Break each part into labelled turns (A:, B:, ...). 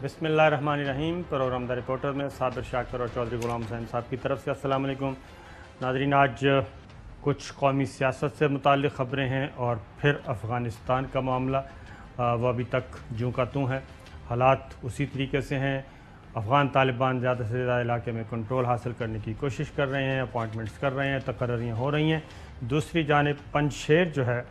A: بسم اللہ الرحمن الرحیم۔ پروگرام دا رپورٹر میں صابر شاکر اور چودھری غلام حسین صاحب کی طرف سے السلام علیکم ناظرین۔ آج کچھ قومی سیاست سے متعلق خبریں ہیں اور پھر افغانستان کا معاملہ وہ ابھی تک جوں کا توں ہے، حالات اسی طریقے سے ہیں۔ افغان طالبان زیادہ سے زیادہ علاقے میں کنٹرول حاصل کرنے کی کوشش کر رہے ہیں، اپوائنٹمنٹس کر رہے ہیں، تقرریاں ہو رہی ہیں۔ دوسری جانب پنجشیر جو ہے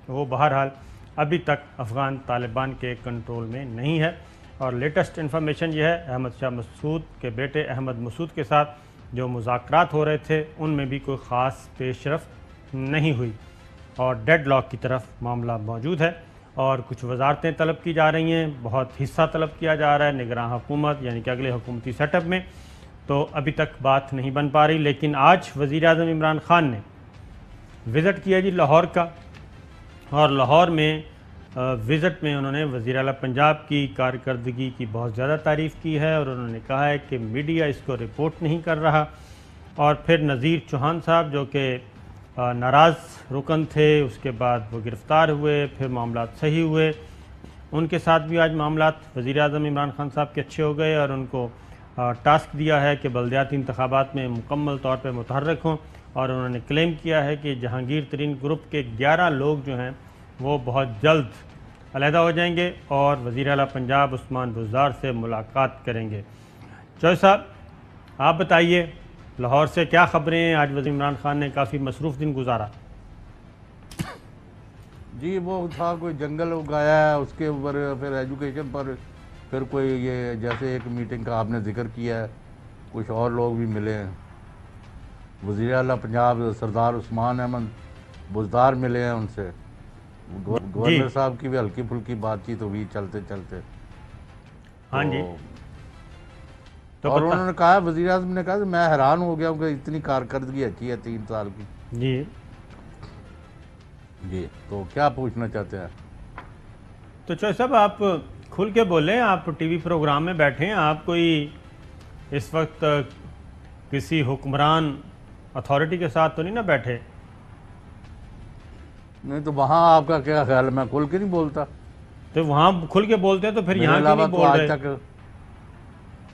A: وہ بہرحال ابھی تک افغان طالبان کے کنٹرول میں نہیں ہے، اور لیٹسٹ انفارمیشن یہ ہے احمد شاہ مسعود کے بیٹے احمد مسعود کے ساتھ جو مذاکرات ہو رہے تھے ان میں بھی کوئی خاص پیش رفت نہیں ہوئی اور ڈیڈ لاک کی طرف معاملہ موجود ہے، اور کچھ وزارتیں طلب کی جا رہی ہیں، بہت حصہ طلب کیا جا رہا ہے نگراں حکومت یعنی کہ اگلے حکومتی سیٹ اپ میں، تو ابھی تک بات نہیں بن پا رہی۔ لیکن آج وزیر اعظم عمران خان نے وزٹ کیا جی لاہور کا، اور لاہور میں وزٹ میں انہوں نے وزیر اعلیٰ پنجاب کی کارکردگی کی بہت زیادہ تعریف کی ہے، اور انہوں نے کہا ہے کہ میڈیا اس کو رپورٹ نہیں کر رہا۔ اور پھر نذیر چوہان صاحب جو کہ ناراض رکن تھے، اس کے بعد وہ گرفتار ہوئے، پھر معاملات صحیح ہوئے، ان کے ساتھ بھی آج معاملات وزیر اعظم عمران خان صاحب کے اچھے ہو گئے، اور ان کو ٹاسک دیا ہے کہ بلدیاتی انتخابات میں مکمل طور پہ متحرک ہوں، اور انہوں نے کلیم کیا ہے کہ جہانگیر ترین گروپ کے 11 لوگ جو ہیں وہ بہت جلد علیحدہ ہو جائیں گے اور وزیر اعلیٰ پنجاب عثمان بزدار سے ملاقات کریں گے۔ چوہے صاحب آپ بتائیے لاہور سے کیا خبریں ہیں؟ آج وزیر عمران خان نے کافی مصروف دن گزارا۔
B: جی وہ تھا کوئی جنگل اگایا ہے اس کے اوپر، پھر ایجوکیشن پر، پھر کوئی یہ جیسے ایک میٹنگ کا آپ نے ذکر کیا ہے، کچھ اور لوگ بھی ملے ہیں، وزیر اعلیٰ پنجاب سردار عثمان احمد بزدار ملے ہیں ان سے، گورنر صاحب کی بھی ہلکی پھلکی بات چیت ہوئی چلتے چلتے۔
A: ہاں جی،
B: اور انہوں نے کہا، وزیر اعظم نے کہا کہ میں حیران ہو گیا ہوں کہ اتنی کارکردگی اچھی ہے 3 سال کی۔
A: جی
B: جی تو کیا پوچھنا چاہتے ہیں؟
A: تو چوہے صاحب آپ کھل کے بولیں، آپ ٹی وی پروگرام میں بیٹھے ہیں، آپ کوئی اس وقت کسی حکمران اتھارٹی کے ساتھ تو نہیں نہ بیٹھے؟
B: نہیں تو وہاں آپ کا کیا خیال ہے؟ میں کھل کے نہیں بولتا۔
A: تو وہاں کھل کے بولتے ہیں تو پھر یہاں کیوں نہیں بول رہے؟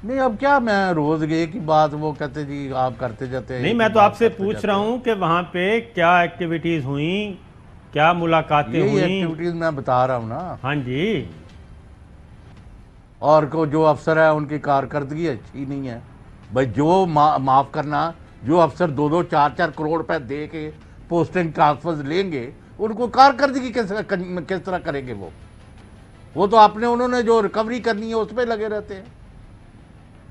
B: نہیں اب کیا، میں روز ایک ہی بات وہ کہتے جی آپ کرتے جاتے ہیں۔
A: نہیں میں تو آپ سے پوچھ رہا ہوں کہ وہاں پہ کیا ایکٹیویٹیز ہوئیں، کیا ملاقاتیں ہوئیں؟
B: یہی ایکٹیویٹیز میں بتا رہا ہوں نا۔
A: ہاں جی،
B: اور جو افسر ہے ان کی کارکردگی اچھی نہیں ہے بھائی، جو معاف کرنا، جو افسر 2-2 4-4 کروڑ روپے دے کے پوسٹنگ ٹرانسفر لیں گے، ان کو کارکردگی کس طرح کریں گے؟ وہ تو انہوں نے جو ریکوری کرنی ہے اس پہ لگے رہتے ہیں۔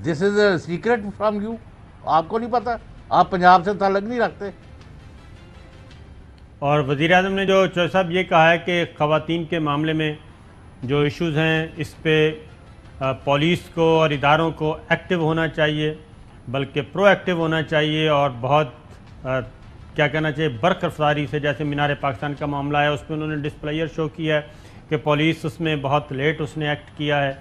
B: دس از اے سیکرٹ فرام یو، آپ کو نہیں پتا، آپ پنجاب سے تعلق نہیں رکھتے۔
A: اور وزیر اعظم نے جو چوہے صاحب یہ کہا ہے کہ خواتین کے معاملے میں جو ایشوز ہیں اس پہ پولیس کو اور اداروں کو ایکٹیو ہونا چاہیے، بلکہ پرو ایکٹیو ہونا چاہیے، اور بہت کیا کہنا چاہیے برق رفتاری سے، جیسے مینار پاکستان کا معاملہ ہے اس پہ انہوں نے ڈسپلیئر شو کیا ہے کہ پولیس اس میں بہت لیٹ اس نے ایکٹ کیا ہے۔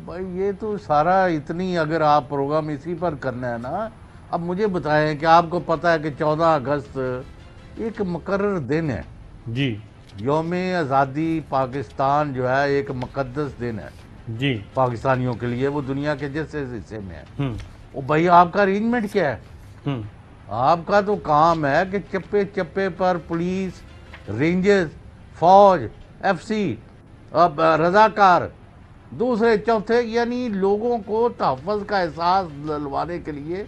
B: بھائی یہ تو سارا اتنی، اگر آپ پروگرام اسی پر کرنا ہے نا، اب مجھے بتائیں کہ آپ کو پتہ ہے کہ 14 اگست ایک مقرر دن ہے،
A: جی
B: یوم آزادی پاکستان جو ہے ایک مقدس دن ہے
A: جی
B: پاکستانیوں کے لیے، وہ دنیا کے جس حصے میں ہے۔ وہ بھائی آپ کا ارینجمنٹ کیا ہے؟ آپ کا تو کام ہے کہ چپے چپے پر پولیس، رینجرز، فوج، ایف سی، رضاکار، دوسرے چوتھے، یعنی لوگوں کو تحفظ کا احساس دلوانے کے لیے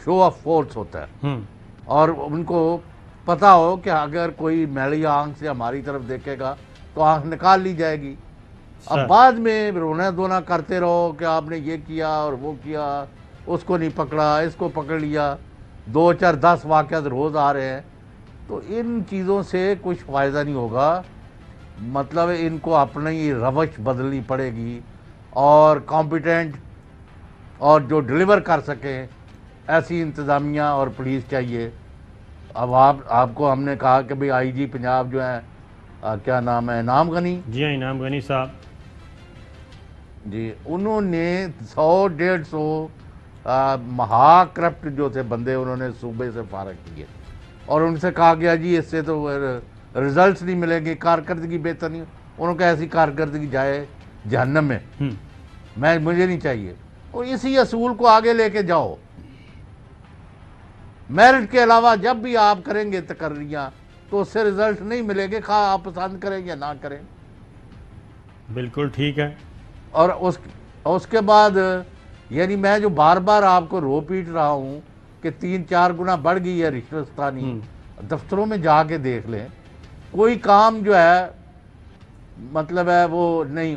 B: شو آف فورس ہوتا ہے، اور ان کو پتہ ہو کہ اگر کوئی میلی آنکھ سے ہماری طرف دیکھے گا تو آنکھ نکال لی جائے گی۔ اب بعد میں رونا دھونا کرتے رہو کہ آپ نے یہ کیا اور وہ کیا، اس کو نہیں پکڑا، اس کو پکڑ لیا، 2 4 10 واقعات روز آ رہے ہیں، تو ان چیزوں سے کچھ فائدہ نہیں ہوگا۔ مطلب ان کو اپنی روش بدلنی پڑے گی، اور کمپیٹنٹ اور جو ڈیلیور کر سکیں ایسی انتظامیہ اور پولیس چاہیے۔ اب آپ کو ہم نے کہا کہ بھئی آئی جی پنجاب جو ہیں، کیا نام ہے، انعام غنی،
A: جی ہاں انعام غنی صاحب،
B: جی انہوں نے 100-150 مہا کرپٹ جو تھے بندے انہوں نے صوبے سے فارغ کیے، اور ان سے کہا گیا جی اس سے تو ریزلٹس نہیں ملیں گے، کارکردگی بہتر نہیں۔ انہوں کو ایسی کارکردگی جائے جہنم میں، مجھے نہیں چاہیے. اور اسی اصول کو آگے لے کے جاؤ. میرٹ کے علاوہ جب بھی آپ کریں گے تقرریاں تو اس سے رزلٹ نہیں ملے گے، خواہ آپ پسند کریں یا نہ کریں.
A: بالکل ٹھیک ہے.
B: اور اس کے بعد یعنی میں جو بار بار آپ کو رو پیٹ رہا ہوں کہ 3-4 گنا بڑھ گئی ہے رشوت ستانی، دفتروں میں جا کے دیکھ لیں، کوئی کام جو ہے مطلب ہے وہ نہیں،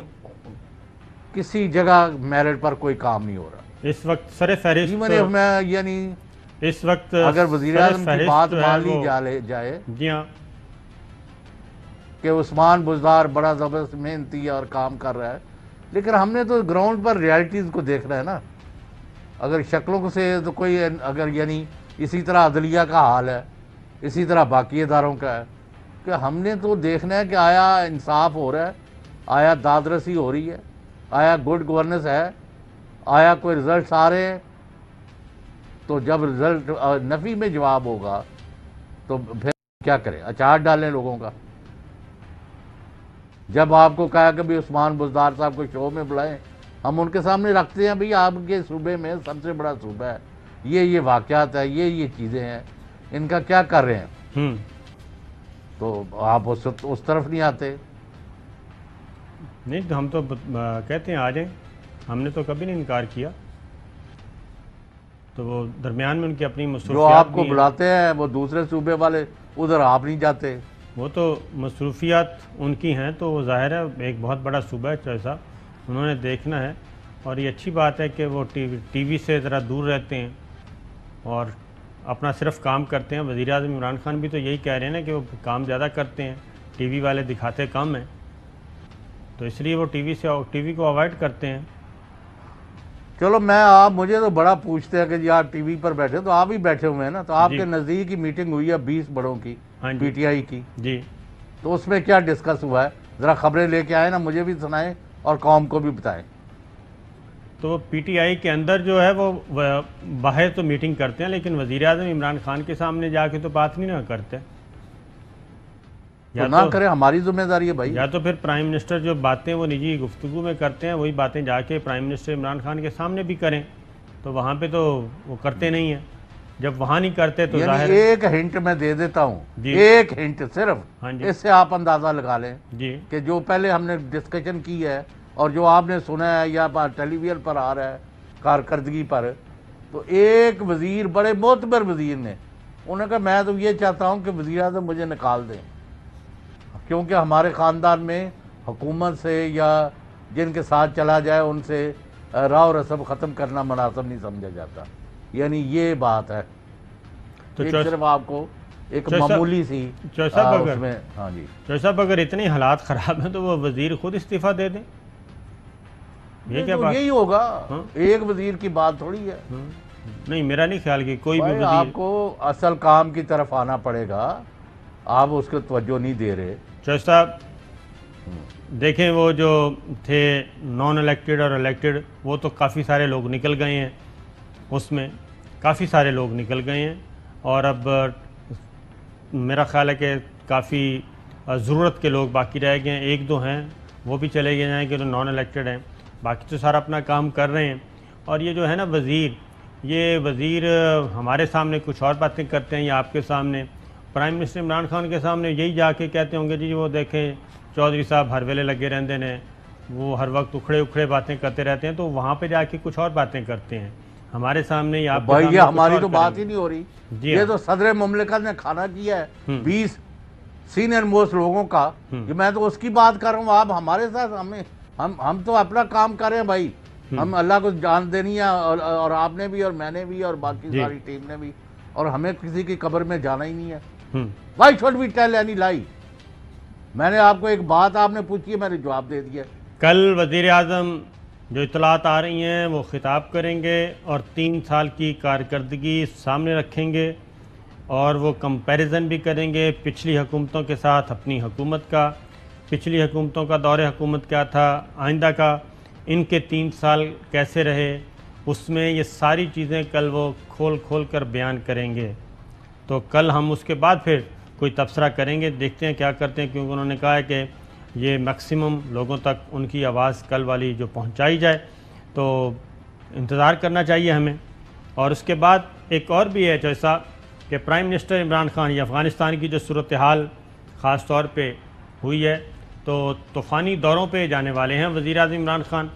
B: کسی جگہ میرٹ پر کوئی کام نہیں ہو رہا
A: اس وقت. سر فہرست
B: میں یعنی
A: اس وقت
B: اگر وزیر اعظم کی بات مان لی جائے
A: جی ہاں
B: کہ عثمان بزدار بڑا زبردست محنتی اور کام کر رہا ہے، لیکن ہم نے تو گراؤنڈ پر ریالٹیز کو دیکھنا ہے نا. اگر شکلوں کو سے تو کوئی اگر یعنی اسی طرح عدلیہ کا حال ہے، اسی طرح باقی اداروں کا ہے، کہ ہم نے تو دیکھنا ہے کہ آیا انصاف ہو رہا ہے، آیا داد رسی ہو رہی ہے، آیا گڈ گورننس ہے، آیا کوئی رزلٹس آ رہے ہیں. تو جب رزلٹ نفی میں جواب ہوگا تو پھر کیا کریں؟ اچار ڈالیں لوگوں کا. جب آپ کو کہا کہ بھی عثمان بزدار صاحب کو شو میں بلائیں، ہم ان کے سامنے رکھتے ہیں بھئی آپ کے صوبے میں سب سے بڑا صوبہ ہے، یہ واقعات ہے، یہ چیزیں ہیں، ان کا کیا کر رہے ہیں؟ تو آپ اس طرف نہیں آتے.
A: نہیں تو ہم تو کہتے ہیں آ جائیں، ہم نے تو کبھی نہیں انکار کیا. تو وہ درمیان میں ان کی اپنی مصروفیات
B: جو آپ کو بلاتے ہیں وہ دوسرے صوبے والے، ادھر آپ نہیں جاتے.
A: وہ تو مصروفیات ان کی ہیں، تو وہ ظاہر ہے ایک بہت بڑا صوبہ ہے چوسا، انہوں نے دیکھنا ہے. اور یہ اچھی بات ہے کہ وہ ٹی وی سے ذرا دور رہتے ہیں اور اپنا صرف کام کرتے ہیں. وزیر اعظم عمران خان بھی تو یہی کہہ رہے ہیں نا کہ وہ کام زیادہ کرتے ہیں، ٹی وی والے دکھاتے کم ہیں، تو اس لیے وہ ٹی وی کو اوائڈ کرتے ہیں.
B: چلو آپ مجھے تو بڑا پوچھتے ہیں کہ جی آپ ٹی وی پر بیٹھے، تو آپ ہی بیٹھے ہوئے ہیں نا. تو آپ کے نزدیک ہی میٹنگ ہوئی ہے 20 بڑوں کی، پی ٹی آئی کی.
A: جی
B: تو اس میں کیا ڈسکس ہوا ہے؟ ذرا خبریں لے کے آئے نا، مجھے بھی سنائیں اور قوم کو بھی بتائیں.
A: تو پی ٹی آئی کے اندر جو ہے وہ باہر تو میٹنگ کرتے ہیں، لیکن وزیر اعظم عمران خان کے سامنے جا کے تو بات نہیں نہ کرتے.
B: یا نہ کریں، ہماری ذمہ داری ہے بھائی.
A: یا تو پھر پرائم منسٹر جو باتیں وہ نجی گفتگو میں کرتے ہیں، وہی باتیں جا کے پرائم منسٹر عمران خان کے سامنے بھی کریں. تو وہاں پہ تو وہ کرتے نہیں ہیں. جب وہاں نہیں کرتے تو ظاہر
B: ایک ہنٹ میں دے دیتا ہوں، ایک ہنٹ صرف، اس سے آپ اندازہ لگا لیں کہ جو پہلے ہم نے ڈسکشن کی ہے اور جو آپ نے سنا ہے یا ٹیلی ویژن پر آ رہا ہے کارکردگی پر، تو ایک وزیر، بڑے معتبر وزیر نے، انہوں نے کہا میں تو یہ چاہتا ہوں کہ وزیر اعظم مجھے نکال دیں، کیونکہ ہمارے خاندان میں حکومت سے یا جن کے ساتھ چلا جائے ان سے راہ و رسم ختم کرنا مناسب نہیں سمجھا جاتا. یعنی یہ بات ہے. تو صرف آپ کو ایک معمولی سی اس میں. ہاں جی چوہدری
A: صاحب، اگر اتنے حالات خراب ہیں تو وہ وزیر خود استعفیٰ دے دیں. یہ کیا بات؟
B: یہی ہوگا، ایک وزیر کی بات تھوڑی ہے.
A: نہیں، میرا نہیں خیال کہ کوئی بھی وزیر.
B: آپ کو اصل کام کی طرف آنا پڑے گا، آپ اس کو توجہ نہیں دے رہے.
A: چوہدری صاحب دیکھیں، وہ جو تھے نان الیکٹڈ اور الیکٹڈ، وہ تو کافی سارے لوگ نکل گئے ہیں، اس میں کافی سارے لوگ نکل گئے ہیں. اور اب میرا خیال ہے کہ کافی ضرورت کے لوگ باقی رہ گئے ہیں. 1-2 ہیں وہ بھی چلے گئے ہیں کہ جو نان الیکٹڈ ہیں، باقی تو سارا اپنا کام کر رہے ہیں. اور یہ جو ہے نا یہ وزیر ہمارے سامنے کچھ اور باتیں کرتے ہیں یا آپ کے سامنے پرائم منسٹر عمران خان کے سامنے یہی جا کے کہتے ہوں گے جی وہ دیکھیں چودھری صاحب ہر ویلے لگے رہتے ہیں، وہ ہر وقت اکھڑے باتیں کرتے رہتے ہیں. تو وہاں پہ جا کے کچھ اور باتیں کرتے ہیں ہمارے سامنے یا آپ
B: بھائی. یہ ہماری تو بات ہی نہیں ہو رہی. یہ تو صدر مملکت نے کھانا کیا ہے 20 سینئر موسٹ لوگوں کا. میں تو اس کی بات کر رہا ہوں. آپ ہمارے ساتھ ہم تو اپنا کام کر رہے ہیں بھائی. ہم اللہ کو جان دینی ہے، اور آپ نے بھی اور میں نے بھی اور باقی ساری ٹیم نے بھی. اور ہمیں کسی کی قبر میں جانا ہی نہیں ہے. Why should we tell any lie؟ میں نے آپ کو ایک بات آپ نے پوچھی ہے، میں نے جواب دے دیا.
A: کل وزیر اعظم جو اطلاعات آ رہی ہیں وہ خطاب کریں گے اور 3 سال کی کارکردگی سامنے رکھیں گے، اور وہ کمپیریزن بھی کریں گے پچھلی حکومتوں کے ساتھ اپنی حکومت کا. پچھلی حکومتوں کا دور حکومت کیا تھا، آئندہ کا ان کے 3 سال کیسے رہے، اس میں یہ ساری چیزیں کل وہ کھول کر بیان کریں گے. تو کل ہم اس کے بعد پھر کوئی تبصرہ کریں گے، دیکھتے ہیں کیا کرتے ہیں، کیونکہ انہوں نے کہا ہے کہ یہ میکسیمم لوگوں تک ان کی آواز کل والی جو پہنچائی جائے، تو انتظار کرنا چاہیے ہمیں۔ اور اس کے بعد ایک اور بھی ہے جیسا کہ پرائم منسٹر عمران خان، یہ افغانستان کی جو صورتحال خاص طور پہ ہوئی ہے، تو طوفانی دوروں پہ جانے والے ہیں وزیر اعظم عمران خان۔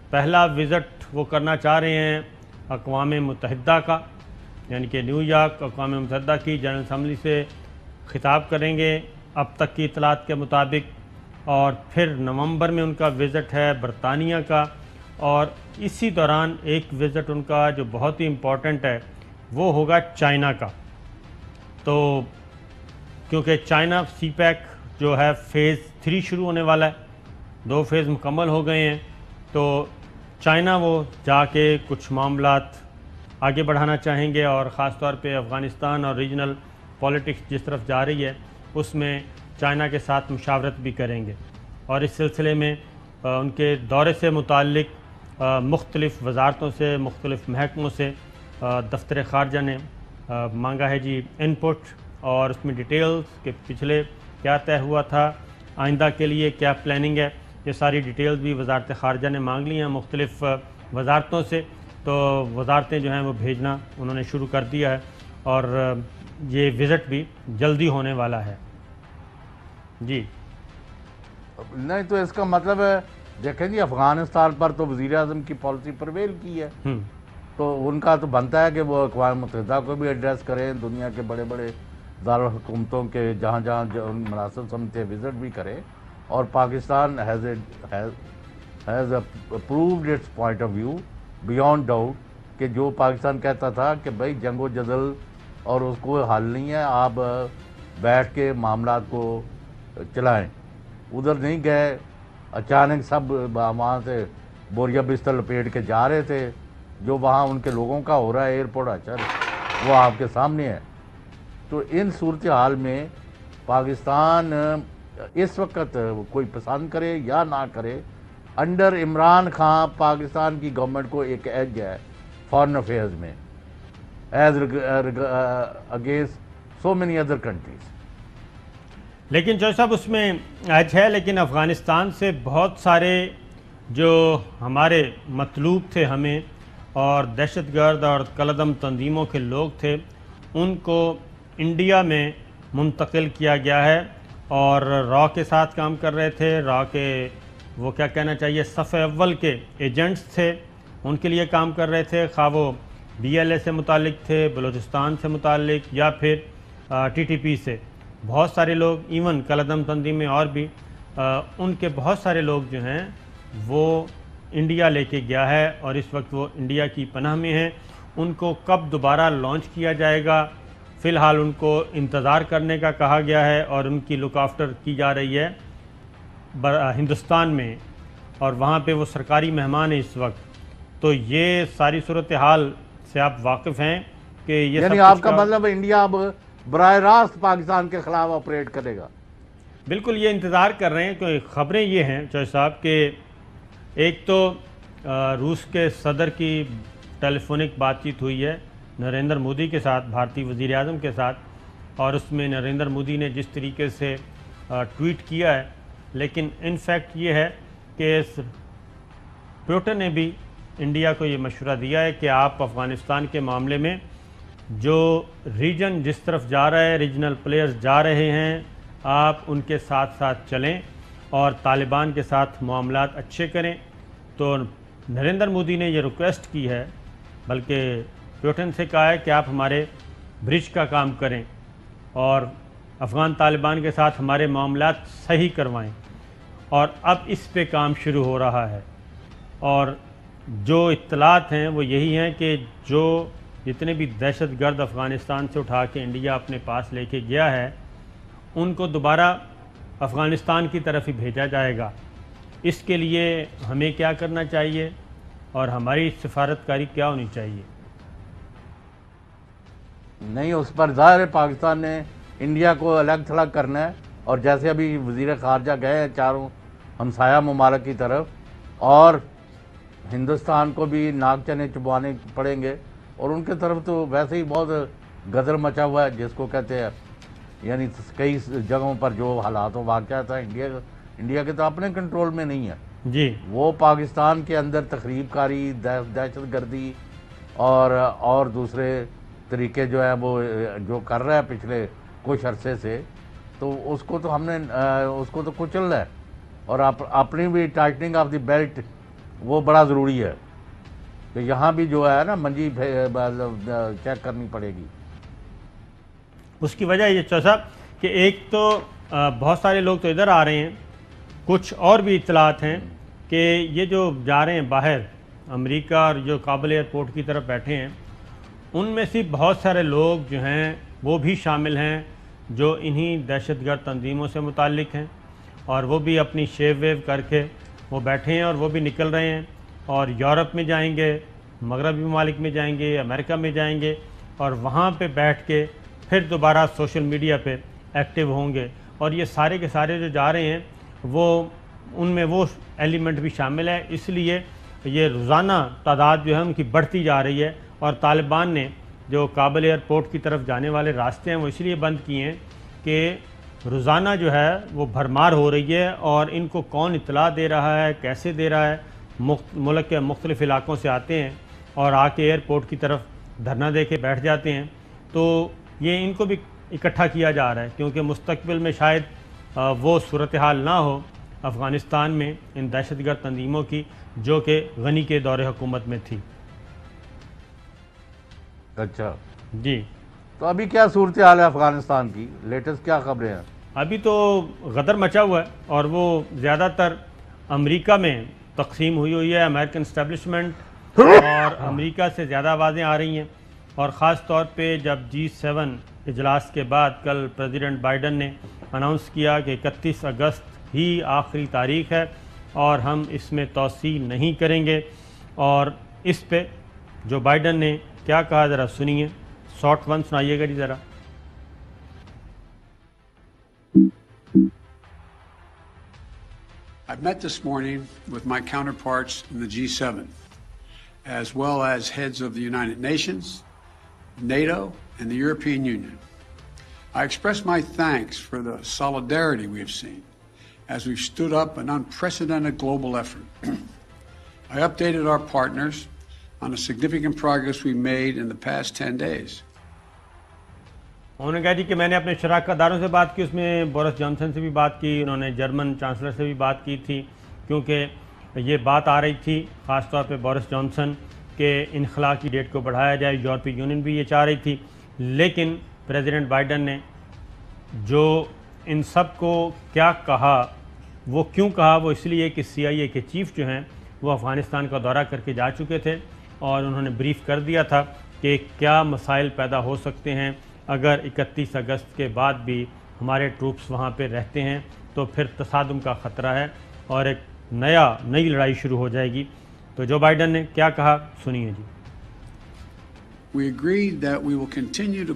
A: پہلا وزٹ وہ کرنا چاہ رہے ہیں اقوام متحدہ کا، یعنی کہ نیو یارک اقوام متحدہ کی جنرل اسمبلی سے خطاب کریں گے اب تک کی اطلاعات کے مطابق، اور پھر نومبر میں ان کا وزٹ ہے برطانیہ کا، اور اسی دوران ایک وزٹ ان کا جو بہت ہی امپورٹنٹ ہے وہ ہوگا چائنا کا۔ تو کیونکہ چائنا سی پیک جو ہے فیز 3 شروع ہونے والا ہے، 2 فیز مکمل ہو گئے ہیں، تو چائنا وہ جا کے کچھ معاملات آگے بڑھانا چاہیں گے، اور خاص طور پہ افغانستان اور ریجنل پولیٹکس جس طرف جا رہی ہے اس میں چائنا کے ساتھ مشاورت بھی کریں گے۔ اور اس سلسلے میں ان کے دورے سے متعلق مختلف وزارتوں سے، مختلف محکموں سے دفتر خارجہ نے مانگا ہے جی ان پٹ، اور اس میں ڈیٹیلز کہ پچھلے کیا طے ہوا تھا، آئندہ کے لیے کیا پلاننگ ہے، یہ ساری ڈیٹیلز بھی وزارت خارجہ نے مانگ لی ہیں مختلف وزارتوں سے۔ تو وزارتیں جو ہیں وہ بھیجنا انہوں نے شروع کر دیا ہے، اور یہ وزٹ بھی جلدی ہونے والا ہے۔ جی
B: نہیں تو اس کا مطلب ہے دیکھیں جی افغانستان پر تو وزیر اعظم کی پالیسی پرویل کی ہے، تو ان کا تو بنتا ہے کہ وہ اقوام متحدہ کو بھی ایڈریس کریں، دنیا کے بڑے بڑے دارالحکومتوں کے جہاں جہاں مناسب سمجھتے وزٹ بھی کریں، اور Pakistan has approved its point of view beyond doubt کہ جو پاکستان کہتا تھا کہ بھائی جنگ و جدل اور اس کو حل نہیں ہے، آپ بیٹھ کے معاملات کو چلائیں، ادھر نہیں گئے، اچانک سب وہاں سے بوریا بستر لپیٹ کے جا رہے تھے، جو وہاں ان کے لوگوں کا ہو رہا ہے ایئرپورٹ اچھا وہ آپ کے سامنے ہے۔ تو ان صورتحال میں پاکستان اس وقت کوئی پسند کرے یا نہ کرے، انڈر عمران خان پاکستان کی گورنمنٹ کو ایک ایج ہے فارن افیئرز میں as against so many other countries.
A: لیکن جو صاحب اس میں ایج ہے، لیکن افغانستان سے بہت سارے جو ہمارے مطلوب تھے ہمیں، اور دہشت گرد اور کالعدم تنظیموں کے لوگ تھے، ان کو انڈیا میں منتقل کیا گیا ہے، اور را کے ساتھ کام کر رہے تھے، را کے وہ کیا کہنا چاہیے صف اول کے ایجنٹس تھے، ان کے لیے کام کر رہے تھے، خواہ وہ بی ایل اے سے متعلق تھے، بلوچستان سے متعلق، یا پھر ٹی ٹی پی سے بہت سارے لوگ، ایون کالعدم تنظیم میں اور بھی ان کے بہت سارے لوگ جو ہیں وہ انڈیا لے کے گیا ہے، اور اس وقت وہ انڈیا کی پناہ میں ہیں۔ ان کو کب دوبارہ لانچ کیا جائے گا، فی الحال ان کو انتظار کرنے کا کہا گیا ہے، اور ان کی لک آفٹر کی جا رہی ہے ہندوستان میں، اور وہاں پہ وہ سرکاری مہمان ہیں اس وقت۔ تو یہ ساری صورتحال سے آپ واقف ہیں کہ یہ
B: یعنی آپ کا مطلب انڈیا اب براہ راست پاکستان کے خلاف آپریٹ کرے گا؟
A: بالکل، یہ انتظار کر رہے ہیں کہ خبریں یہ ہیں چوہے صاحب کہ ایک تو روس کے صدر کی ٹیلی فونک بات چیت ہوئی ہے نریندر مودی کے ساتھ، بھارتی وزیر اعظم کے ساتھ، اور اس میں نریندر مودی نے جس طریقے سے ٹویٹ کیا ہے، لیکن ان فیکٹ یہ ہے کہ پیوٹن نے بھی انڈیا کو یہ مشورہ دیا ہے کہ آپ افغانستان کے معاملے میں جو ریجن جس طرف جا رہا ہے، ریجنل پلیئرز جا رہے ہیں، آپ ان کے ساتھ ساتھ چلیں اور طالبان کے ساتھ معاملات اچھے کریں۔ تو نریندر مودی نے یہ ریکویسٹ کی ہے، بلکہ پیوٹن سے کہا ہے کہ آپ ہمارے برج کا کام کریں اور افغان طالبان کے ساتھ ہمارے معاملات صحیح کروائیں، اور اب اس پہ کام شروع ہو رہا ہے۔ اور جو اطلاعات ہیں وہ یہی ہیں کہ جو جتنے بھی دہشت گرد افغانستان سے اٹھا کے انڈیا اپنے پاس لے کے گیا ہے، ان کو دوبارہ افغانستان کی طرف ہی بھیجا جائے گا۔ اس کے لیے ہمیں کیا کرنا چاہیے اور ہماری سفارتکاری کیا ہونی چاہیے؟
B: نہیں، اس پر ظاہر ہے پاکستان نے انڈیا کو الگ تھلگ کرنا ہے، اور جیسے ابھی وزیر خارجہ گئے ہیں چاروں ہمسایہ ممالک کی طرف، اور ہندوستان کو بھی ناک چنے چبوانے پڑیں گے، اور ان کی طرف تو ویسے ہی بہت غدر مچا ہوا ہے جس کو کہتے ہیں، یعنی کئی جگہوں پر جو حالات و واقعات ہیں انڈیا انڈیا کے تو اپنے کنٹرول میں نہیں ہے
A: جی.
B: وہ پاکستان کے اندر تخریب کاری، دہشت گردی اور دوسرے طریقے جو ہے وہ جو کر رہا ہے پچھلے کچھ عرصے سے، تو اس کو تو ہم نے اس کو تو کچلنا ہے. اور اپنی بھی ٹائٹننگ آف دی بیلٹ وہ بڑا ضروری ہے کہ یہاں بھی جو ہے نا منجی چیک کرنی پڑے گی.
A: اس کی وجہ یہ صاحب کہ ایک تو بہت سارے لوگ تو ادھر آ رہے ہیں، کچھ اور بھی اطلاعات ہیں کہ یہ جو جا رہے ہیں باہر امریکہ اور جو کابل ایئرپورٹ کی طرف بیٹھے ہیں، ان میں سے بہت سارے لوگ جو ہیں وہ بھی شامل ہیں جو انہی دہشت گرد تنظیموں سے متعلق ہیں، اور وہ بھی اپنی شیو ویو کر کے وہ بیٹھے ہیں اور وہ بھی نکل رہے ہیں اور یورپ میں جائیں گے، مغربی ممالک میں جائیں گے، امریکہ میں جائیں گے، اور وہاں پہ بیٹھ کے پھر دوبارہ سوشل میڈیا پہ ایکٹیو ہوں گے. اور یہ سارے کے سارے جو جا رہے ہیں وہ ان میں وہ ایلیمنٹ بھی شامل ہے. اس لیے یہ روزانہ تعداد جو ہے ان کی بڑھتی جا رہی ہے، اور طالبان نے جو کابل ایئرپورٹ کی طرف جانے والے راستے ہیں وہ اس لیے بند کیے ہیں کہ روزانہ جو ہے وہ بھرمار ہو رہی ہے، اور ان کو کون اطلاع دے رہا ہے، کیسے دے رہا ہے. ملک کے مختلف علاقوں سے آتے ہیں اور آ کے ایئرپورٹ کی طرف دھرنا دے کے بیٹھ جاتے ہیں. تو یہ ان کو بھی اکٹھا کیا جا رہا ہے کیونکہ مستقبل میں شاید وہ صورتحال نہ ہو افغانستان میں ان دہشت گرد تنظیموں کی جو کہ غنی کے دور حکومت میں تھی.
B: اچھا
A: جی.
B: تو ابھی کیا صورتحال ہے افغانستان کی؟ لیٹسٹ کیا خبریں ہیں؟
A: ابھی تو غدر مچا ہوا ہے، اور وہ زیادہ تر امریکہ میں تقسیم ہوئی ہے. امریکن اسٹیبلشمنٹ اور امریکہ سے زیادہ آوازیں آ رہی ہیں، اور خاص طور پہ جب G7 اجلاس کے بعد کل پریزیڈنٹ بائیڈن نے اناؤنس کیا کہ 31 اگست ہی آخری تاریخ ہے اور ہم اس میں توسیع نہیں کریں گے. اور اس پہ جو بائیڈن نے کیا کہا ذرا سنیے، شارٹ ون سنائیے گا جی ذرا.
C: I've met this morning with my counterparts in the G7, as well as heads of the United Nations, NATO, and the European Union. I express my thanks for the solidarity we have seen as we've stood up an unprecedented global effort. I updated our partners on the significant progress we made in the past 10 days.
A: انہوں نے کہا جی کہ میں نے اپنے شراکت داروں سے بات کی، اس میں بورس جانسن سے بھی بات کی، انہوں نے جرمن چانسلر سے بھی بات کی تھی، کیونکہ یہ بات آ رہی تھی خاص طور پہ بورس جانسن کہ انخلاء کی ڈیٹ کو بڑھایا جائے. یورپی یونین بھی یہ چاہ رہی تھی، لیکن پریزیڈنٹ بائیڈن نے جو ان سب کو کیا کہا، وہ کیوں کہا، وہ اس لیے کہ CIA کے چیف جو ہیں وہ افغانستان کا دورہ کر کے جا چکے تھے، اور انہوں نے بریف کر دیا تھا کہ کیا مسائل پیدا ہو سکتے ہیں اگر 31 اگست کے بعد بھی ہمارے ٹروپس وہاں پہ رہتے ہیں، تو پھر تصادم کا خطرہ ہے اور ایک نئی لڑائی شروع ہو جائے گی. تو جو بائیڈن نے کیا کہا سنیے جی.
C: We agreed that we will continue to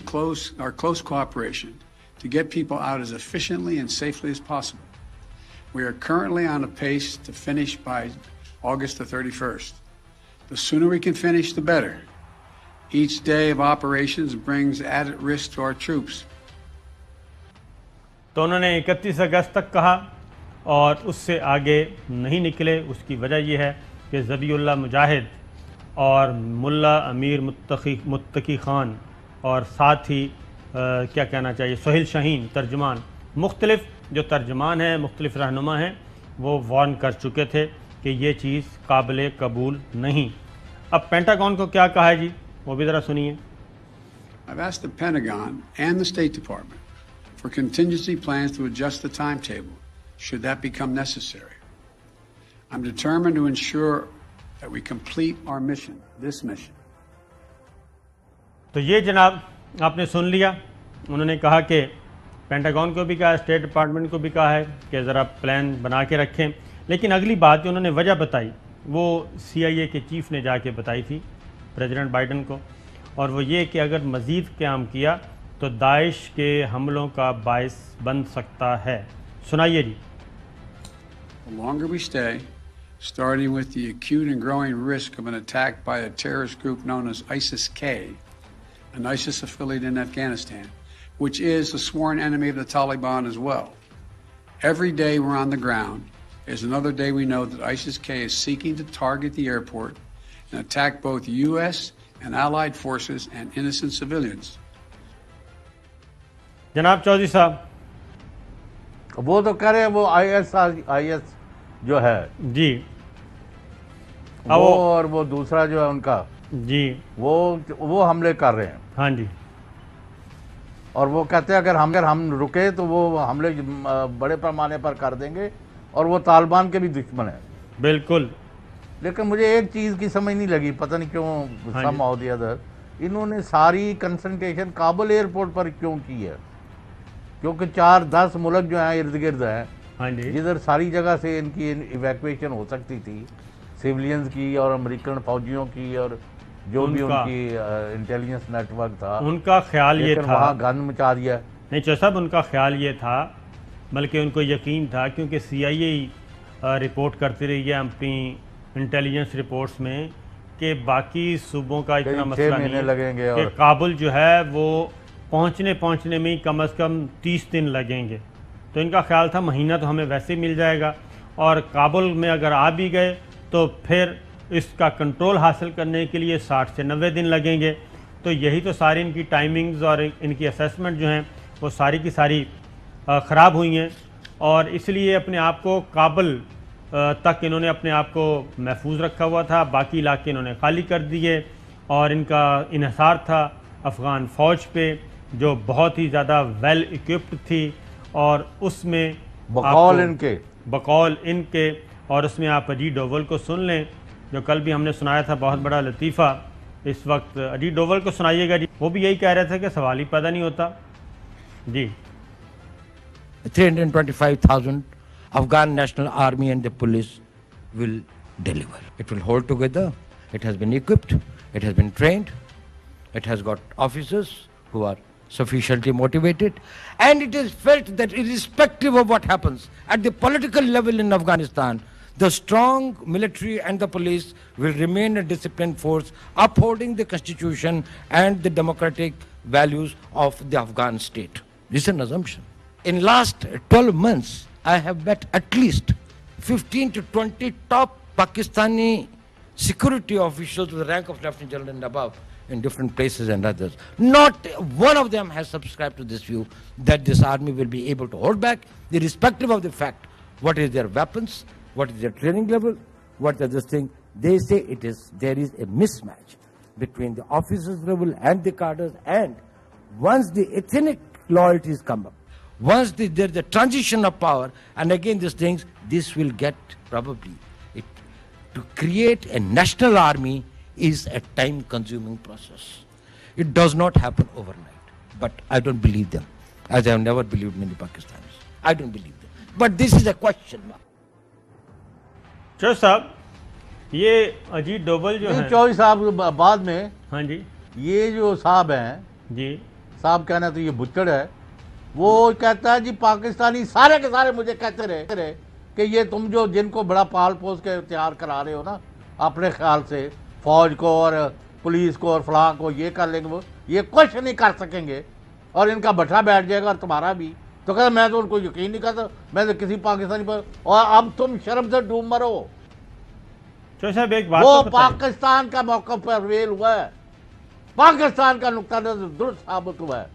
C: our close cooperation to get people out as efficiently and safely as possible. We are currently on a pace to finish by August the 31st. The sooner we can finish, the better. Each day of operations brings added risk to our troops.
A: تو انہوں نے 31 اگست تک کہا اور اس سے آگے نہیں نکلے. اس کی وجہ یہ ہے کہ ذبیح اللہ مجاہد اور ملا امیر متقی خان اور ساتھ ہی کیا کہنا چاہیے سہیل شاہین ترجمان، مختلف جو ترجمان ہیں، مختلف رہنما ہیں، وہ وارن کر چکے تھے کہ یہ چیز قابل قبول نہیں. اب پینٹاگون کو کیا کہا ہے جی وہ بھی ذرا سنیے.
C: I've asked the Pentagon and the State Department for contingency plans to adjust the timetable should that become necessary. I'm determined to ensure that we complete our mission, this mission.
A: تو یہ جناب آپ نے سن لیا، انہوں نے کہا کہ پینٹاگون کو بھی کہا، اسٹیٹ ڈپارٹمنٹ کو بھی کہا ہے کہ ذرا پلان بنا کے رکھیں. لیکن اگلی بات جو انہوں نے وجہ بتائی وہ CIA کے چیف نے جا کے بتائی تھی پریزیڈنٹ بائیڈن کو، اور وہ یہ کہ اگر مزید قیام کیا تو داعش کے حملوں کا باعث بن سکتا ہے. سنائیے جی.
C: The longer we stay, starting with the acute and growing risk of an attack by a terrorist group known as ISIS-K, an ISIS affiliate in Afghanistan, which is a sworn enemy of the Taliban as well. Every day we're on the ground is another day we know that ISIS-K is seeking to target the airport and attack both U.S. and allied forces and innocent civilians.
A: جناب چودھری صاحب
B: وہ تو کہہ رہے ہیں وہ I S جو ہے
A: جی
B: وہ اور وہ دوسرا جو ہے ان کا
A: جی
B: وہ حملے کر رہے ہیں.
A: ہاں جی.
B: اور وہ کہتے ہیں اگر ہم رکے تو وہ حملے بڑے پیمانے پر کر دیں گے اور وہ طالبان کے بھی دشمن ہیں.
A: بالکل.
B: لیکن مجھے ایک چیز کی سمجھ نہیں لگی, پتہ نہیں کیوں سم آف دی ادر انہوں نے ساری کنسنٹریشن کابل ایئرپورٹ پر کیوں کی ہے؟ کیونکہ 4-10 ملک جو ہیں ارد گرد ہیں جدھر ساری جگہ سے ان کی ایویکویشن ہو سکتی تھی, سیولینز کی اور امریکن فوجیوں کی اور جو بھی ان کی انٹیلیجنس نیٹ ورک تھا,
A: ان کا خیال یہ تھا
B: وہاں گند مچا دیا.
A: نہیں چودھری صاحب, ان کا خیال یہ تھا, بلکہ ان کو یقین تھا کیونکہ CIA رپورٹ کرتی رہی ہے اپنی انٹیلیجنس رپورٹس میں کہ باقی صوبوں کا اتنا مسئلہ نہیں ہے کہ کابل جو ہے وہ پہنچنے میں ہی کم از کم 30 دن لگیں گے. تو ان کا خیال تھا مہینہ تو ہمیں ویسے مل جائے گا, اور کابل میں اگر آ بھی گئے تو پھر اس کا کنٹرول حاصل کرنے کے لیے 60 سے 90 دن لگیں گے. تو یہی تو ساری ان کی ٹائمنگز اور ان کی اسیسمنٹ جو ہیں وہ ساری کی ساری خراب ہوئی ہیں, اور اس لیے اپنے آپ کو کابل تک انہوں نے اپنے آپ کو محفوظ رکھا ہوا تھا, باقی علاقے انہوں نے خالی کر دیے, اور ان کا انحصار تھا افغان فوج پہ جو بہت ہی زیادہ ویل ایکوپڈ تھی, اور اس میں بقول ان کے اور اس میں آپ اجیت ڈوول کو سن لیں جو کل بھی ہم نے سنایا تھا, بہت بڑا لطیفہ. اس وقت اجیت ڈوول کو سنائیے گا جی, وہ بھی یہی کہہ رہے تھے کہ سوال ہی پیدا نہیں ہوتا. جی
D: 325,000 Afghan National Army and the police will deliver. It will hold together. It has been equipped. It has been trained. It has got officers who are sufficiently motivated. And it is felt that irrespective of what happens at the political level in Afghanistan, the strong military and the police will remain a disciplined force upholding the constitution and the democratic values of the Afghan state. This is an assumption. In last 12 months, I have met at least 15 to 20 top Pakistani security officials with the rank of Lieutenant General and above in different places and others. Not one of them has subscribed to this view that this army will be able to hold back, irrespective of the fact what is their weapons, what is their training level, what is this thing. They say there is a mismatch between the officers level and the cadres, and once the ethnic loyalties come up, once there's the transition of power, and again these things, this will get probably, to create a national army is a time-consuming process. It does not happen overnight. But I don't believe them, as I have never believed many Pakistanis. I don't believe them. But this is a question mark.
A: Chaudhry صاحب, یہ Ajit double جو ہیں
B: چودھری صاحب بعد میں
A: ہاں جی
B: یہ جو صاحب ہیں
A: جی
B: صاحب کہنا تو یہ بچڑ ہے, وہ کہتا ہے جی پاکستانی سارے کے سارے مجھے کہتے رہے کہ یہ تم جو جن کو بڑا پال پوس کے تیار کرا رہے ہو نا اپنے خیال سے, فوج کو اور پولیس کو اور فلاں کو یہ کر لیں گے, وہ یہ کچھ نہیں کر سکیں گے اور ان کا بٹھا بیٹھ جائے گا اور تمہارا بھی. تو کہتا میں تو ان کو یقین نہیں کرتا, میں تو کسی پاکستانی پر, اور اب تم شرم سے ڈوب مرو. وہ پاکستان کا موقف پر ویل ہوا ہے, پاکستان کا نقطہ نظر درست ثابت ہوا ہے.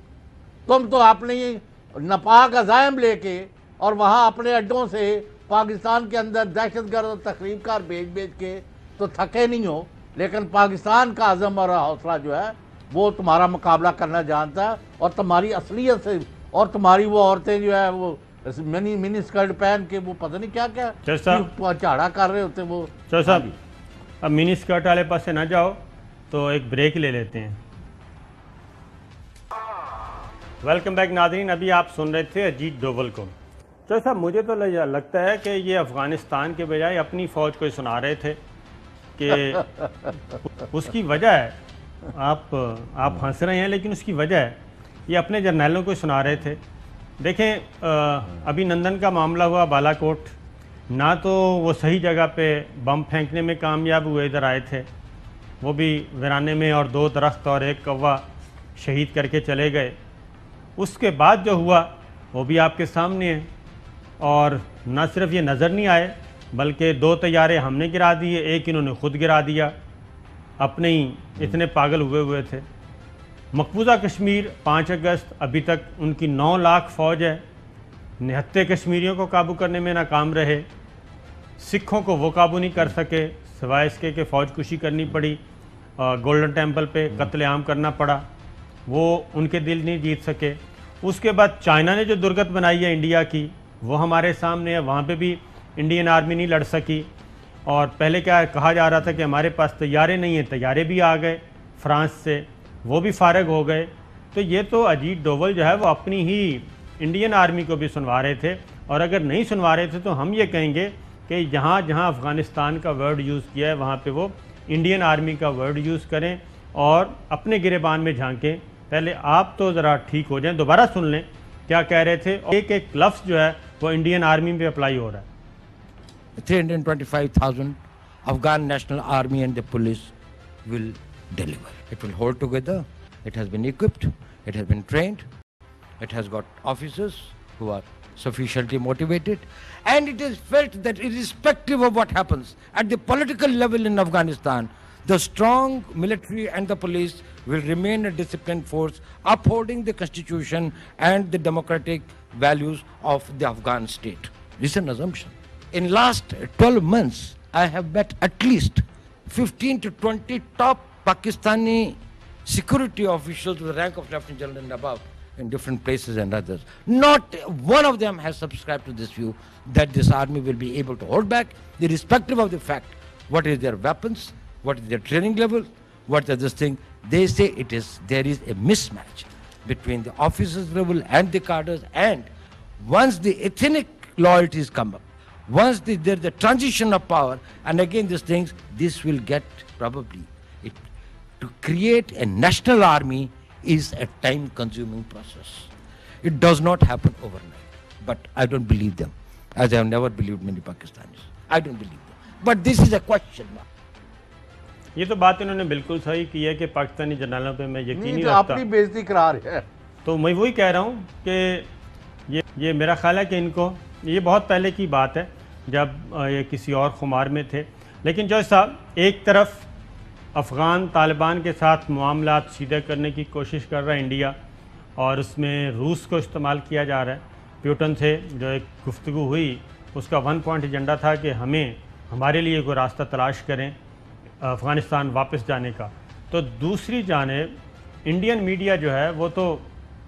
B: تم تو اپنی ناپاک عزائم لے کے اور وہاں اپنے اڈوں سے پاکستان کے اندر دہشت گرد اور تخریب کار بیچ کے تو تھکے نہیں ہو, لیکن پاکستان کا عزم اور حوصلہ جو ہے وہ تمہارا مقابلہ کرنا جانتا ہے, اور تمہاری اصلیت سے, اور تمہاری وہ عورتیں جو ہے وہ منی اسکرٹ پہن کے وہ پتہ نہیں کیا جھاڑا کر رہے ہوتے وہ.
A: چودھری صاحب اب منی اسکرٹ والے پاس سے نہ جاؤ تو ایک بریک لے لیتے ہیں. ویلکم بیک ناظرین, ابھی آپ سن رہے تھے اجیت ڈوول کو. چودھری صاحب مجھے تو لگتا ہے کہ یہ افغانستان کے بجائے اپنی فوج کو سنا رہے تھے کہ اس کی وجہ ہے, آپ ہنس رہے ہیں لیکن اس کی وجہ ہے یہ اپنے جرنیلوں کو سنا رہے تھے. دیکھیں ابھی نندن کا معاملہ ہوا بالا کوٹ, نہ تو وہ صحیح جگہ پہ بم پھینکنے میں کامیاب ہوئے, ادھر آئے تھے وہ بھی ویرانے میں, اور 2 درخت اور 1 کوا شہید کر کے چلے گئے. اس کے بعد جو ہوا وہ بھی آپ کے سامنے ہے, اور نہ صرف یہ نظر نہیں آئے بلکہ 2 طیارے ہم نے گرا دیے، ایک انہوں نے خود گرا دیا، اپنے ہی اتنے پاگل ہوئے تھے۔ مقبوضہ کشمیر 5 اگست ابھی تک ان کی 9 لاکھ فوج ہے، نہتے کشمیریوں کو قابو کرنے میں ناکام رہے، سکھوں کو وہ قابو نہیں کر سکے سوائے اس کے کہ فوج کشی کرنی پڑی، گولڈن ٹیمپل پہ قتل عام کرنا پڑا، وہ ان کے دل نہیں جیت سکے۔ اس کے بعد چائنا نے جو درگت بنائی ہے انڈیا کی وہ ہمارے سامنے ہے، وہاں پہ بھی انڈین آرمی نہیں لڑ سکی، اور پہلے کیا کہا جا رہا تھا کہ ہمارے پاس طیارے نہیں ہیں، طیارے بھی آ گئے فرانس سے، وہ بھی فارغ ہو گئے۔ تو یہ تو اجیت ڈوبھل جو ہے وہ اپنی ہی انڈین آرمی کو بھی سنوا رہے تھے، اور اگر نہیں سنوا رہے تھے تو ہم یہ کہیں گے کہ جہاں جہاں افغانستان کا ورڈ یوز کیا ہے وہاں پہ وہ انڈین آرمی کا ورڈ یوز کریں اور اپنے گریبان میں جھانکیں۔ پہلے آپ تو ذرا ٹھیک ہو جائیں، دوبارہ سن لیں کیا کہہ رہے تھے، ایک ایک لفظ جو ہے وہ انڈین آرمی پہ اپلائی ہو رہا ہے۔
D: 325,000 Afghan National Army and the police will deliver. It will hold together. It has been equipped. It has been trained. It has got officers who are sufficiently motivated. And it is felt that irrespective of what happens at the political level in Afghanistan, the strong military and the police will remain a disciplined force upholding the constitution and the democratic values of the Afghan state. This is an assumption. In last 12 months, I have met at least 15 to 20 top Pakistani security officials with the rank of Lieutenant General and above in different places and others. Not one of them has subscribed to this view that this army will be able to hold back, irrespective of the fact what is their weapons, what is their training level, what is this thing. They say there is a mismatch between the officers level and the cadres, and once the ethnic loyalties come up, once there's the transition of power, and again this will get probably, to create a national army is a time-consuming process. It does not happen overnight. But I don't believe them, as I have never believed many Pakistanis. I don't believe them. But this is a question mark.
A: یہ تو بات انہوں نے بالکل صحیح کی ہے کہ پاکستانی جنرلوں پہ میں یقین نہیں
B: تو
A: رکھتا،
B: اپنی بےزتی قرار ہے۔
A: تو میں وہی کہہ رہا ہوں کہ یہ میرا خیال ہے کہ ان کو یہ بہت پہلے کی بات ہے جب یہ کسی اور خمار میں تھے، لیکن جو صاحب ایک طرف افغان طالبان کے ساتھ معاملات سیدھے کرنے کی کوشش کر رہا ہے انڈیا، اور اس میں روس کو استعمال کیا جا رہا ہے۔ پیوٹن سے جو ایک گفتگو ہوئی اس کا 1 پوائنٹ ایجنڈا تھا کہ ہمارے لیے کوئی راستہ تلاش کریں افغانستان واپس جانے کا۔ تو دوسری جانب انڈین میڈیا جو ہے وہ تو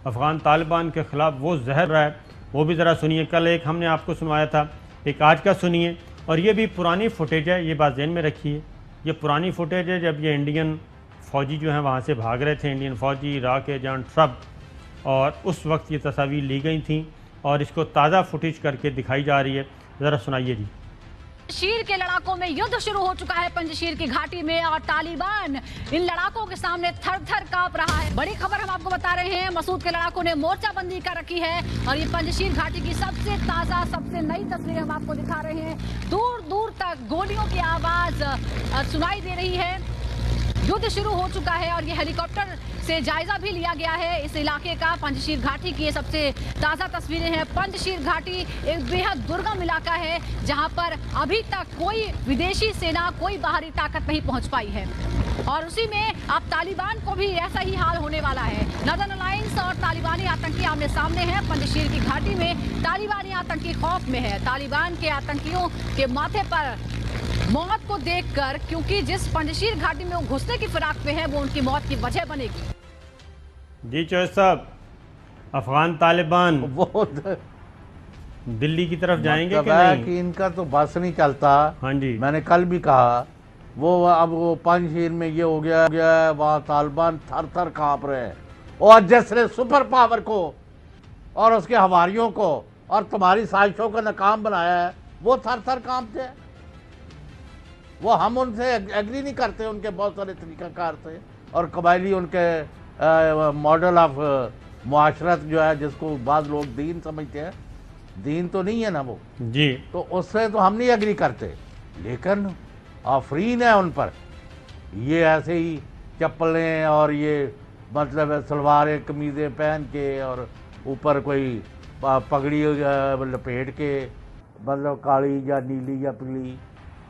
A: افغان طالبان کے خلاف وہ زہر رہا ہے، وہ بھی ذرا سنیے۔ کل ایک ہم نے آپ کو سنوایا تھا، ایک آج کا سنیے، اور یہ بھی پرانی فوٹیج ہے، یہ بات ذہن میں رکھیے، یہ پرانی فوٹیج ہے جب یہ انڈین فوجی جو ہیں وہاں سے بھاگ رہے تھے، انڈین فوجی، عراق ایجنٹ سب، اور اس وقت یہ تصاویر لی گئی تھیں اور اس کو تازہ فوٹیج کر کے دکھائی جا رہی ہے، ذرا سنائیے جی۔
E: شیر کے لڑاکوں میں یدھ شروع ہو چکا ہے پنجشیر کی گھاٹی میں، اور طالبان ان لڑاکوں کے سامنے تھر تھر کانپ رہا ہے۔ بڑی خبر ہم آپ کو بتا رہے ہیں، مسعود کے لڑاکوں نے مورچہ بندی کر رکھی ہے، اور یہ پنجشیر گھاٹی کی سب سے تازہ، سب سے نئی تصویریں ہم آپ کو دکھا رہے ہیں۔ دور دور تک گولیوں کی آواز سنائی دے رہی ہے، یدھ شروع ہو چکا ہے، اور یہ ہیلی کاپٹر سے جائزہ بھی لیا گیا ہے اس علاقے کا۔ پنجشیر گھاٹی کی یہ سب سے تازہ تصویریں ہیں۔ پنجشیر گھاٹی ایک بے حد درگم علاقہ ہے جہاں پر ابھی تک کوئی ودیشی سینا، کوئی باہری طاقت نہیں پہنچ پائی ہے، اور اسی میں اب طالبان کو بھی ایسا ہی حال ہونے والا ہے۔ نردرن الائنس اور طالبانی آتنکی آمنے سامنے ہیں۔ پنجشیر کی گھاٹی میں طالبانی آتنکی خوف میں ہے، طالبان کے آتنکیوں کے ماتھے پر موت کو دیکھ کر، کیونکہ جس پنجشیر گھاٹی میں وہ گھسنے کی فراق میں ہے وہ ان کی موت کی وجہ بنے گی۔
A: جی چوہے صاحب، افغان طالبان
B: وہ
A: دلی کی طرف جائیں گے کہ
B: مطلب ہے
A: نہیں؟
B: کہ ان کا تو بس نہیں چلتا۔
A: ہاں جی،
B: میں نے کل بھی کہا، اب وہ پنجشیر میں یہ ہو گیا ہے، وہاں طالبان تھر تھر کانپ رہے ہیں، اور جس نے سپر پاور کو اور اس کے ہواریوں کو اور تمہاری سازشوں کا ناکام بنایا ہے وہ تھر تھر کانپتے ہیں۔ وہ ہم ان سے ایگری نہیں کرتے، ان کے بہت سارے طریقہ کار سے، اور قبائلی ان کے ماڈل آف معاشرت جو ہے جس کو بعض لوگ دین سمجھتے ہیں، دین تو نہیں ہے نا وہ،
A: جی
B: تو اس سے تو ہم نہیں ایگری کرتے، لیکن آفرین ہے ان پر، یہ ایسے ہی چپلیں اور یہ مطلب سلواریں قمیضیں پہن کے اور اوپر کوئی پگڑی لپیٹ کے مطلب کالی یا نیلی یا پیلی،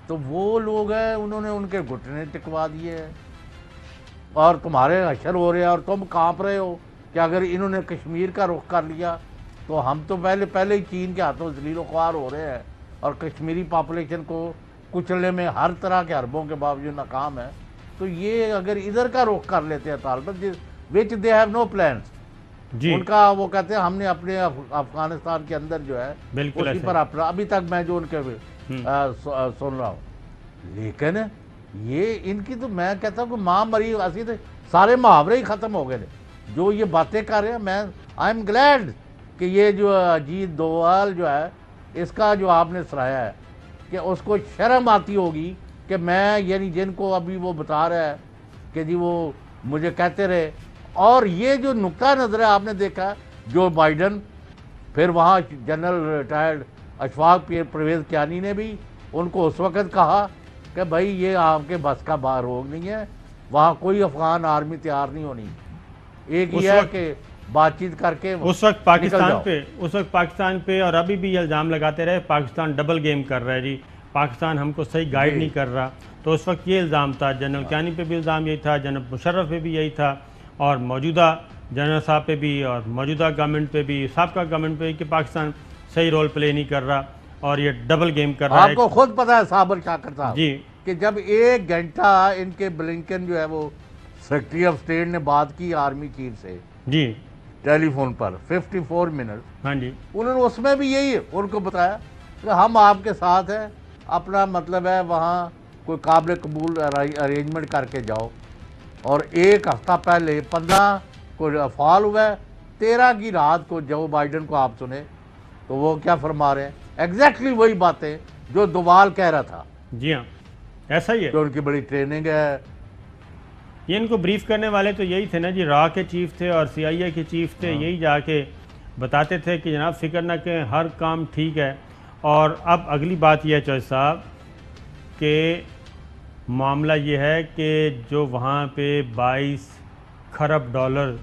B: تو وہ لوگ ہیں انہوں نے ان کے گھٹنے ٹکوا دیے ہیں اور تمہارے حشر ہو رہے ہیں اور تم کانپ رہے ہو کہ اگر انہوں نے کشمیر کا رخ کر لیا تو ہم تو پہلے ہی چین کے ہاتھوں ذلیل و خوار ہو رہے ہیں اور کشمیری پاپولیشن کو کچلنے میں ہر طرح کے حربوں کے باوجود ناکام ہے. تو یہ اگر ادھر کا رخ کر لیتے ہیں طالبان وچ دے ہیو نو پلانس، ان کا وہ کہتے ہیں ہم نے اپنے افغانستان کے اندر جو ہے اسی پر اپنا ابھی تک میں جو ان کے سن رہا ہوں. لیکن یہ ان کی تو میں کہتا ہوں کہ ماں مری اسی تو سارے محاورے ہی ختم ہو گئے جو یہ باتیں کر رہے ہیں. میں آئی ایم گلیڈ کہ یہ جو اجیت دوال جو ہے اس کا جو آپ نے سرایا ہے کہ اس کو شرم آتی ہوگی کہ میں یعنی جن کو ابھی وہ بتا رہا ہے کہ جی وہ مجھے کہتے رہے. اور یہ جو نقطہ نظر ہے آپ نے دیکھا جو بائیڈن پھر وہاں جنرل ریٹائرڈ اشفاق پرویز کیانی نے بھی ان کو اس وقت کہا کہ بھائی یہ آپ کے بس کا روگ نہیں ہے، وہاں کوئی افغان آرمی تیار نہیں ہونی. ایک یہ ہے کہ بات چیت کر کے
A: اس وقت پاکستان پہ اور ابھی بھی یہ الزام لگاتے رہے پاکستان ڈبل گیم کر رہا ہے جی، پاکستان ہم کو صحیح گائیڈ نہیں کر رہا. تو اس وقت یہ الزام تھا، جنرل کیانی پہ بھی الزام یہی تھا، جنرل مشرف پہ بھی یہی تھا اور موجودہ جنرل صاحب پہ بھی اور موجودہ گورنمنٹ پہ بھی، سابقہ گورنمنٹ پہ کہ پاکستان صحیح رول پلے نہیں کر رہا اور یہ ڈبل گیم کر رہا ہے.
B: آپ کو خود پتا ہے صابر شاکر صاحب
A: جی
B: کہ جب 1 گھنٹہ ان کے بلنکن جو ہے وہ سیکرٹری آف اسٹیٹ نے بات کی آرمی چیف سے
A: جی
B: ٹیلی فون پر 54 منٹ،
A: ہاں جی،
B: انہوں نے اس میں بھی یہی ان کو بتایا کہ ہم آپ کے ساتھ ہیں، اپنا مطلب ہے وہاں کوئی قابل قبول ارینجمنٹ کر کے جاؤ. اور 1 ہفتہ پہلے 15 کو فال ہوا ہے، 13 کی رات کو جو بائیڈن کو آپ سنے تو وہ کیا فرما رہے ہیں، ایگزیکٹلی وہی باتیں جو دوال کہہ رہا تھا.
A: جی ہاں ایسا ہی ہے،
B: جو ان کی بڑی ٹریننگ ہے.
A: یہ ان کو بریف کرنے والے تو یہی تھے نا جی، را کے چیف تھے اور سی آئی اے کے چیف تھے، یہی جا کے بتاتے تھے کہ جناب فکر نہ کہ ہر کام ٹھیک ہے. اور اب اگلی بات یہ ہے چوہدری صاحب کہ معاملہ یہ ہے کہ جو وہاں پہ 22 کھرب ڈالر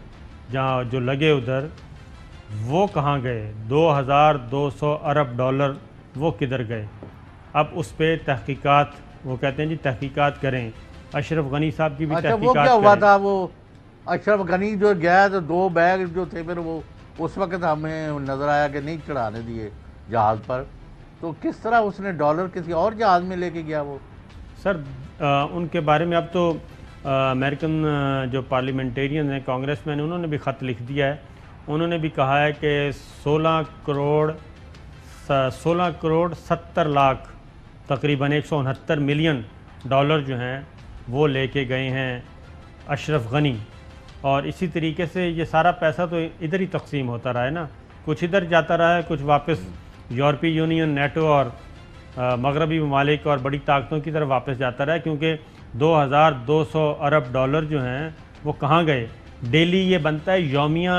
A: جہاں جو لگے ادھر وہ کہاں گئے، 2200 ارب ڈالر وہ کدھر گئے. اب اس پہ تحقیقات، وہ کہتے ہیں جی تحقیقات کریں. اشرف غنی صاحب کی بھی
B: اچھا
A: تحقیقات
B: وہ کیا ہوا تھا، وہ اشرف غنی جو گیا تو 2 بیگ جو تھے پھر وہ اس وقت ہمیں نظر آیا کہ نہیں چڑھانے دیے جہاز پر. تو کس طرح اس نے ڈالر کسی اور جہاز میں لے کے گیا وہ؟
A: سر ان کے بارے میں اب تو امریکن جو پارلیمنٹیرین ہیں کانگریس مین انہوں نے بھی خط لکھ دیا ہے. انہوں نے بھی کہا ہے کہ 16 کروڑ 70 لاکھ تقریباً 169 ملین ڈالر جو ہیں وہ لے کے گئے ہیں اشرف غنی. اور اسی طریقے سے یہ سارا پیسہ تو ادھر ہی تقسیم ہوتا رہا ہے نا، کچھ ادھر جاتا رہا ہے، کچھ واپس یورپی یونین، نیٹو اور مغربی ممالک اور بڑی طاقتوں کی طرف واپس جاتا رہا ہے. کیونکہ 2200 ارب ڈالر جو ہیں وہ کہاں گئے. ڈیلی یہ بنتا ہے یومیہ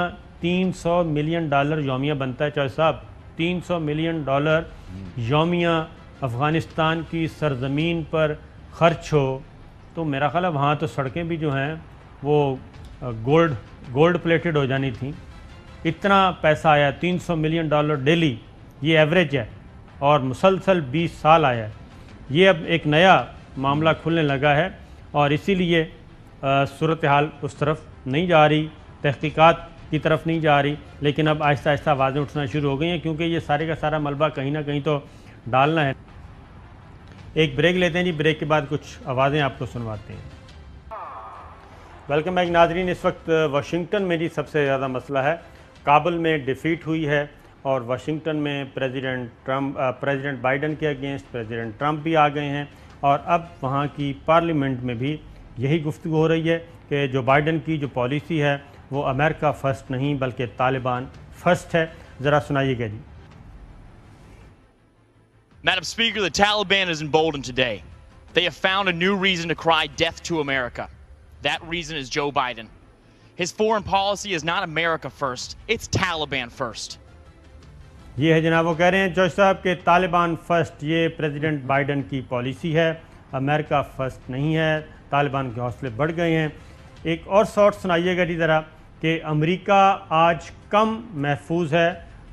A: 300 ملین ڈالر یومیہ بنتا ہے چوہدری صاحب، 300 ملین ڈالر یومیہ افغانستان کی سرزمین پر خرچ ہو تو میرا خیال ہے وہاں تو سڑکیں بھی جو ہیں وہ گولڈ پلیٹڈ ہو جانی تھیں. اتنا پیسہ آیا 300 ملین ڈالر ڈیلی، یہ ایوریج ہے اور مسلسل 20 سال آیا ہے. یہ اب ایک نیا معاملہ کھلنے لگا ہے اور اسی لیے صورتحال اس طرف نہیں جا رہی، تحقیقات کی طرف نہیں جا رہی، لیکن اب آہستہ آہستہ آوازیں اٹھنا شروع ہو گئی ہیں کیونکہ یہ سارے کا سارا ملبہ کہیں نہ کہیں تو ڈالنا ہے. ایک بریک لیتے ہیں جی، بریک کے بعد کچھ آوازیں آپ کو سنواتے ہیں. ویلکم بیک ناظرین. اس وقت واشنگٹن میں جی سب سے زیادہ مسئلہ ہے. کابل میں ڈیفیٹ ہوئی ہے اور واشنگٹن میں پریزیڈنٹ بائیڈن کے اگینسٹ پریزیڈنٹ ٹرمپ بھی آ گئے ہیں اور اب وہاں کی پارلیمنٹ میں بھی یہی گفتگو ہو رہی ہے کہ جو بائیڈن کی جو پالیسی ہے وہ امریکہ فرسٹ نہیں بلکہ طالبان فرسٹ ہے. ذرا سنائیے گا جی.
F: Madam Speaker, the Taliban is emboldened today. They have found a new reason to cry death to America. That reason is Joe Biden. His foreign policy is not America first, it's Taliban first.
A: یہ ہے جناب وہ کہہ رہے ہیں جوش صاحب کہ طالبان فرسٹ یہ پریزیڈنٹ بائیڈن کی پالیسی ہے، امریکہ فرسٹ نہیں ہے. طالبان کے حوصلے بڑھ گئے ہیں. ایک اور شارٹ سنائیے گا جی ذرا کہ امریکہ آج کم محفوظ ہے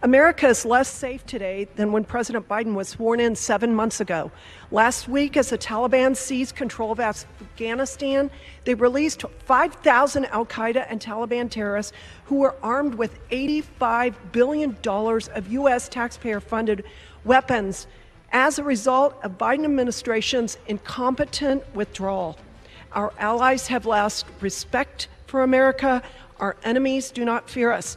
G: America is less safe today than when President Biden was sworn in 7 months ago. Last week, as the Taliban seized control of Afghanistan, they released 5,000 al-Qaeda and Taliban terrorists who were armed with $85 billion of U.S. taxpayer-funded weapons as a result of Biden administration's incompetent withdrawal. Our allies have lost respect for America. Our enemies do not fear us.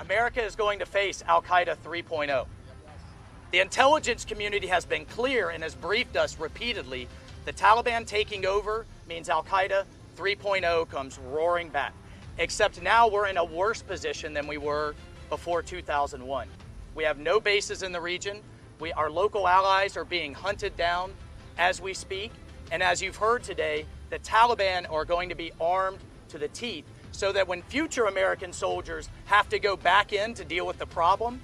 H: America is going to face Al-Qaeda 3.0. The intelligence community has been clear and has briefed us repeatedly. The Taliban taking over means Al-Qaeda 3.0 comes roaring back. Except now we're in a worse position than we were before 2001. We have no bases in the region. Our local allies are being hunted down as we speak. And as you've heard today, the Taliban are going to be armed to the teeth so that when future American soldiers have to go back in to deal with the problem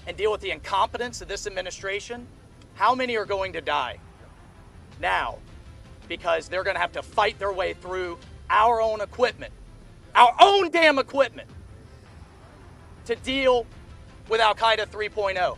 H: and deal with the incompetence of this administration, how many are going to die now? Because they're going to have to fight their way through our own equipment, our own damn equipment, to deal with Al-Qaeda 3.0.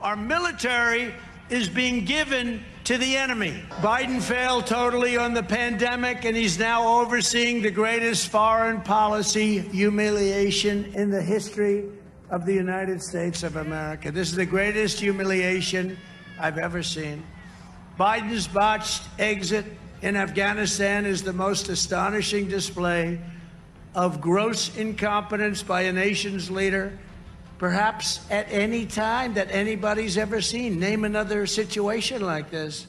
I: Our military is being given to the enemy. Biden failed totally on the pandemic, and he's now overseeing the greatest foreign policy humiliation in the history of the United States of America. This is the greatest humiliation I've ever seen. Biden's botched exit in Afghanistan is the most astonishing display of gross incompetence by a nation's leader, perhaps at any time that anybody's ever seen. Name another situation like this.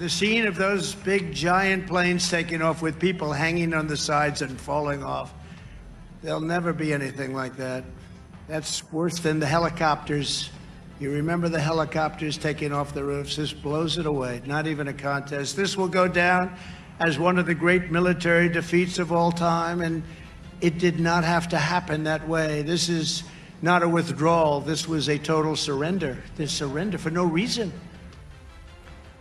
I: The scene of those big giant planes taking off with people hanging on the sides and falling off, there'll never be anything like that. That's worse than the helicopters. You remember the helicopters taking off the roofs? This blows it away. Not even a contest. This will go down as one of the great military defeats of all time, and it did not have to happen that way. This is not a withdrawal. This was a total surrender. This surrender for no reason.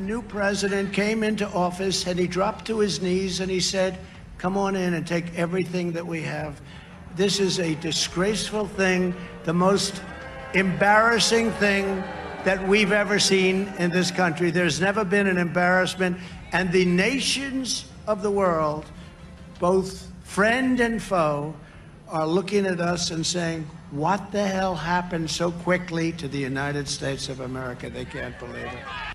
I: New president came into office and he dropped to his knees and he said, "Come on in and take everything that we have." This is a disgraceful thing, the most embarrassing thing that we've ever seen in this country. There's never been an embarrassment, and the nations of the world, both friend and foe, are looking at us and saying, what the hell happened so quickly to the United States of America? They can't believe it.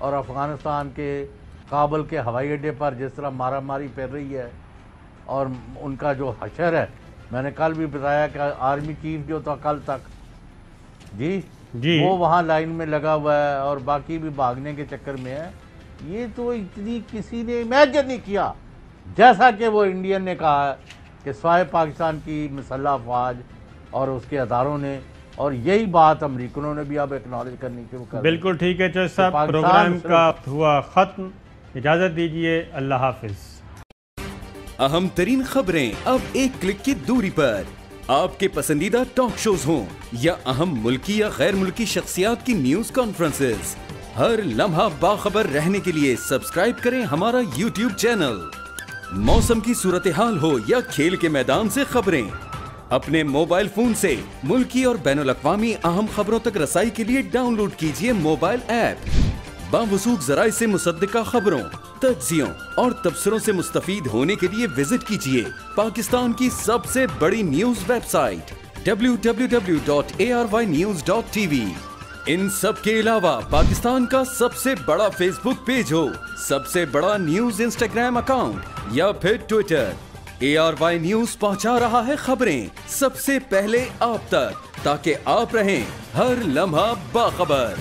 B: اور افغانستان کے کابل کے ہوائی اڈے پر جس طرح مارا ماری پھیل رہی ہے اور ان کا جو حشر ہے، میں نے کل بھی بتایا کہ آرمی چیف جو تھا کل تک جی وہ وہاں لائن میں لگا ہوا ہے اور باقی بھی بھاگنے کے چکر میں ہے. یہ تو اتنی کسی نے امیجن نہیں کیا، جیسا کہ وہ انڈین نے کہا ہے کہ سوائے پاکستان کی مسلح افواج اور اس کے اداروں نے، اور یہی بات امریکنوں نے بھی اب ایکنالج کرنی شروع کر.
A: بالکل ٹھیک ہے چوہدری صاحب، پروگرام کا ہوا ختم، اجازت دیجیے، اللہ حافظ.
J: اہم ترین خبریں اب ایک کلک کی دوری پر، آپ کے پسندیدہ ٹاک شوز ہوں یا اہم ملکی یا غیر ملکی شخصیات کی نیوز کانفرنسز، ہر لمحہ باخبر رہنے کے لیے سبسکرائب کریں ہمارا یوٹیوب چینل. موسم کی صورتحال ہو یا کھیل کے میدان سے خبریں، اپنے موبائل فون سے ملکی اور بین الاقوامی اہم خبروں تک رسائی کے لیے ڈاؤن لوڈ کیجیے موبائل ایپ. باوثوق ذرائع سے مصدقہ خبروں، تجزیوں اور تبصروں سے مستفید ہونے کے لیے وزٹ کیجیے پاکستان کی سب سے بڑی نیوز ویب سائٹ www.arYnews.tv. ان سب کے علاوہ پاکستان کا سب سے بڑا فیس بک پیج ہو، سب سے بڑا نیوز انسٹاگرام اکاؤنٹ یا پھر ٹویٹر، ARY نیوز پہنچا رہا ہے خبریں سب سے پہلے آپ تک، تاکہ آپ رہیں ہر لمحہ باخبر.